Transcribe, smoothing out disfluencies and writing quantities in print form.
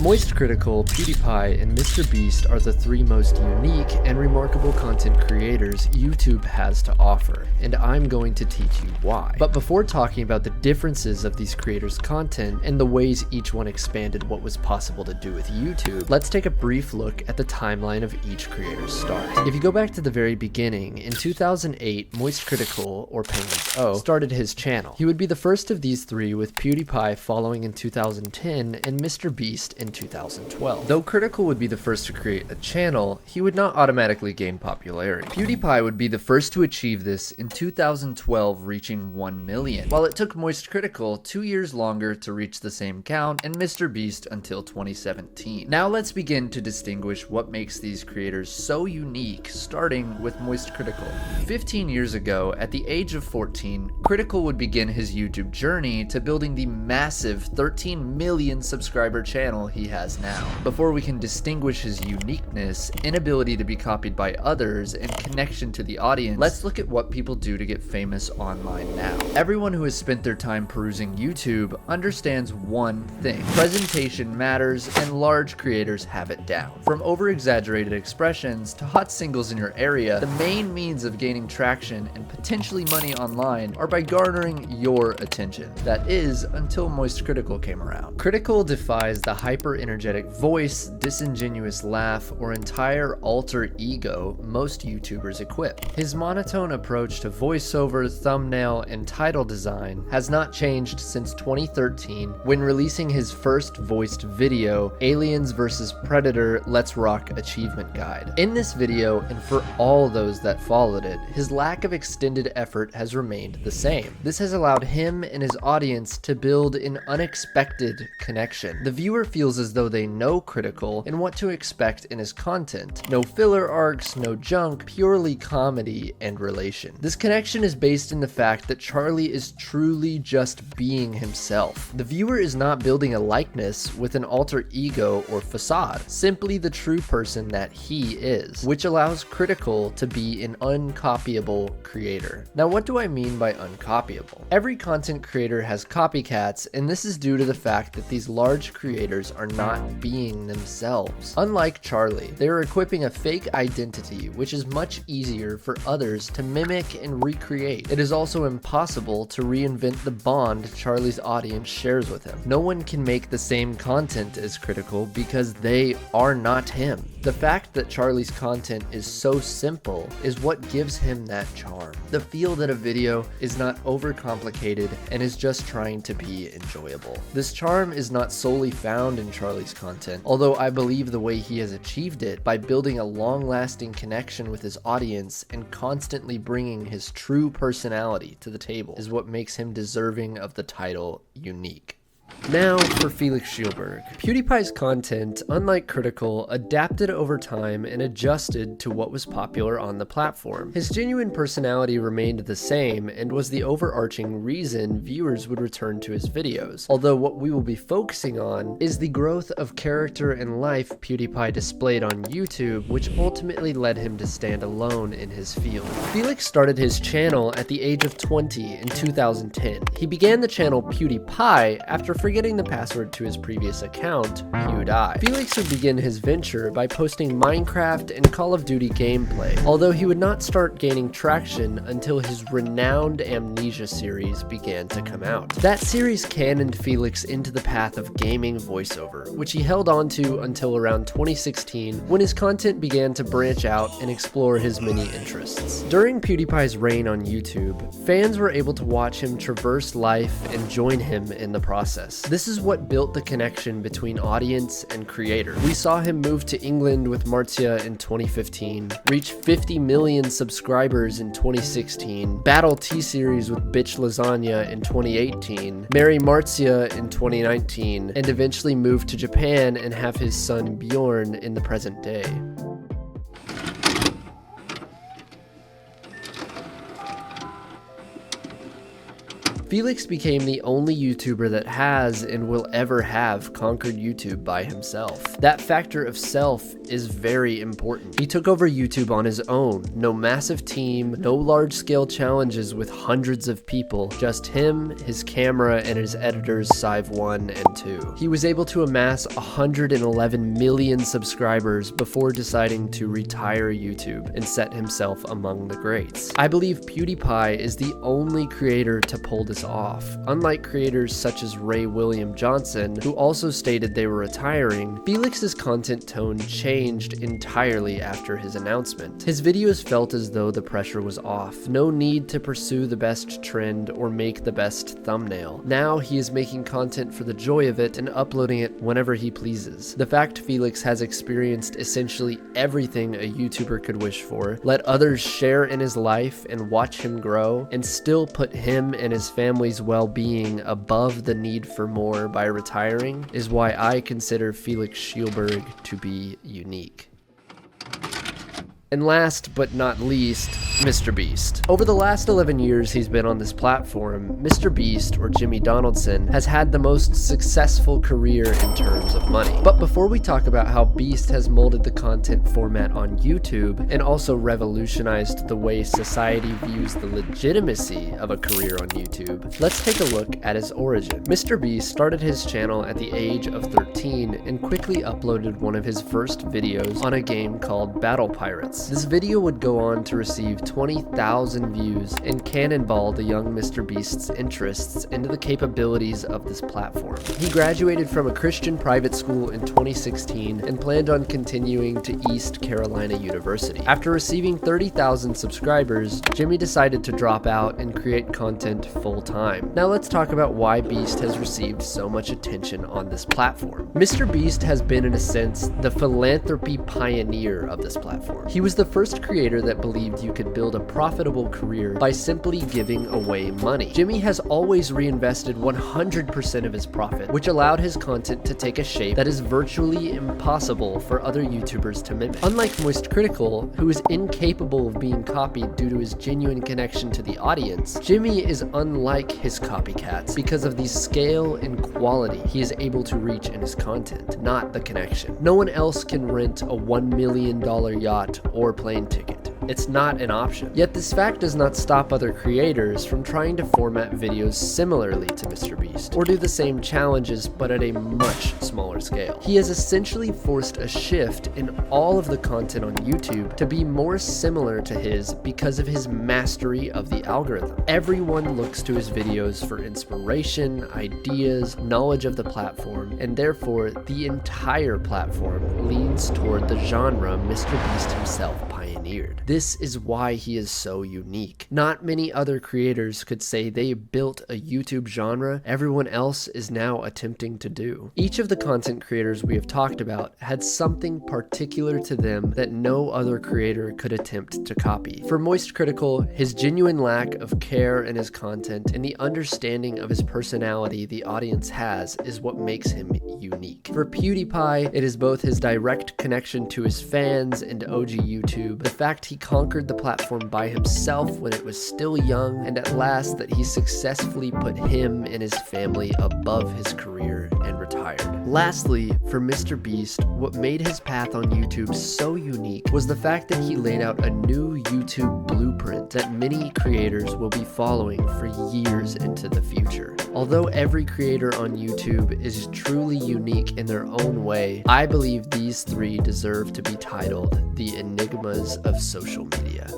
Moist Critical, Pewdiepie, and MrBeast are the three most unique and remarkable content creators YouTube has to offer, and I'm going to teach you why. But before talking about the differences of these creators' content and the ways each one expanded what was possible to do with YouTube, let's take a brief look at the timeline of each creator's start. If you go back to the very beginning, in 2008, Moist Critical, or Penguins O, started his channel. He would be the first of these three, with Pewdiepie following in 2010 and MrBeast in 2012. Though Critical would be the first to create a channel, he would not automatically gain popularity. Pewdiepie would be the first to achieve this in 2012, reaching 1 million, while it took Moist Critical 2 years longer to reach the same count, and MrBeast until 2017. Now let's begin to distinguish what makes these creators so unique, starting with Moist Critical. 15 years ago, at the age of 14, Critical would begin his YouTube journey to building the massive 13 million subscriber channel he has now. Before we can distinguish his uniqueness, inability to be copied by others, and connection to the audience, let's look at what people do to get famous online now. Everyone who has spent their time perusing YouTube understands one thing: presentation matters, and large creators have it down. From over-exaggerated expressions to hot singles in your area, the main means of gaining traction and potentially money online are by garnering your attention. That is, until Moist Critical came around. Critical defies the hyper-energetic voice, disingenuous laugh, or entire alter ego most YouTubers equip. His monotone approach to voiceover, thumbnail, and title design has not changed since 2013, when releasing his first voiced video, Aliens vs. Predator Let's Rock Achievement Guide. In this video, and for all those that followed it, his lack of extended effort has remained the same. This has allowed him and his audience to build an unexpected connection. The viewer feels as though they know Critical and what to expect in his content. No filler arcs, no junk, purely comedy and relation. This connection is based in the fact that Charlie is truly just being himself. The viewer is not building a likeness with an alter ego or facade, simply the true person that he is, which allows Critical to be an uncopyable creator. Now, what do I mean by uncopyable? Every content creator has copycats, and this is due to the fact that these large creators are not being themselves. Unlike Charlie, they are equipping a fake identity, which is much easier for others to mimic and recreate. It is also impossible to reinvent the bond Charlie's audience shares with him. No one can make the same content as Critical because they are not him. The fact that Charlie's content is so simple is what gives him that charm. The feel that a video is not overcomplicated and is just trying to be enjoyable. This charm is not solely found in Charlie's content, although I believe the way he has achieved it by building a long-lasting connection with his audience and constantly bringing his true personality to the table is what makes him deserving of the title unique. Now for Felix Schielberg. Pewdiepie's content, unlike Critical, adapted over time and adjusted to what was popular on the platform. His genuine personality remained the same and was the overarching reason viewers would return to his videos, although what we will be focusing on is the growth of character and life Pewdiepie displayed on YouTube, which ultimately led him to stand alone in his field. Felix started his channel at the age of 20 in 2010. He began the channel Pewdiepie after forgetting the password to his previous account, Pewdie. Felix would begin his venture by posting Minecraft and Call of Duty gameplay, although he would not start gaining traction until his renowned Amnesia series began to come out. That series cannoned Felix into the path of gaming voiceover, which he held on to until around 2016, when his content began to branch out and explore his many interests. During PewDiePie's reign on YouTube, fans were able to watch him traverse life and join him in the process. This is what built the connection between audience and creator. We saw him move to England with Marzia in 2015, reach 50 million subscribers in 2016, battle T-Series with Bitch Lasagna in 2018, marry Marzia in 2019, and eventually move to Japan and have his son Bjorn in the present day. Felix became the only YouTuber that has and will ever have conquered YouTube by himself. That factor of self is very important. He took over YouTube on his own. No massive team, no large-scale challenges with hundreds of people, just him, his camera, and his editors Sive 1 and 2. He was able to amass 111 million subscribers before deciding to retire YouTube and set himself among the greats. I believe Pewdiepie is the only creator to pull this off. Unlike creators such as Ray William Johnson, who also stated they were retiring, Felix's content tone changed entirely after his announcement. His videos felt as though the pressure was off. No need to pursue the best trend or make the best thumbnail. Now he is making content for the joy of it and uploading it whenever he pleases. The fact Felix has experienced essentially everything a YouTuber could wish for, let others share in his life and watch him grow, and still put him and his family's well-being above the need for more by retiring, is why I consider Felix Schielberg to be unique. And last but not least, Mr. Beast. Over the last 11 years he's been on this platform, Mr. Beast, or Jimmy Donaldson, has had the most successful career in terms of money. But before we talk about how Beast has molded the content format on YouTube and also revolutionized the way society views the legitimacy of a career on YouTube, let's take a look at his origin. Mr. Beast started his channel at the age of 13 and quickly uploaded one of his first videos on a game called Battle Pirates. This video would go on to receive 20,000 views and cannonball the young Mr. Beast's interests into the capabilities of this platform. He graduated from a Christian private school in 2016 and planned on continuing to East Carolina University. After receiving 30,000 subscribers, Jimmy decided to drop out and create content full-time. Now let's talk about why Beast has received so much attention on this platform. Mr. Beast has been, in a sense, the philanthropy pioneer of this platform. He was the first creator that believed you could build a profitable career by simply giving away money. Jimmy has always reinvested 100% of his profit, which allowed his content to take a shape that is virtually impossible for other YouTubers to mimic. Unlike Moist Critical, who is incapable of being copied due to his genuine connection to the audience, Jimmy is unlike his copycats because of the scale and quality he is able to reach in his content, not the connection. No one else can rent a $1 million yacht or plane ticket. It's not an option. Yet this fact does not stop other creators from trying to format videos similarly to Mr. Beast, or do the same challenges but at a much smaller scale. He has essentially forced a shift in all of the content on YouTube to be more similar to his because of his mastery of the algorithm. Everyone looks to his videos for inspiration, ideas, knowledge of the platform, and therefore the entire platform leans toward the genre Mr. Beast himself pioneered. This is why he is so unique. Not many other creators could say they built a YouTube genre everyone else is now attempting to do. Each of the content creators we have talked about had something particular to them that no other creator could attempt to copy. For Moist Critical, his genuine lack of care in his content and the understanding of his personality the audience has is what makes him unique. For Pewdiepie, it is both his direct connection to his fans and OG YouTube, the fact he conquered the platform by himself when it was still young, and at last that he successfully put him and his family above his career and retired. Lastly, for Mr. Beast, what made his path on YouTube so unique was the fact that he laid out a new YouTube blueprint that many creators will be following for years into the future. Although every creator on YouTube is truly unique in their own way, I believe these three deserve to be titled the enigmas of social media.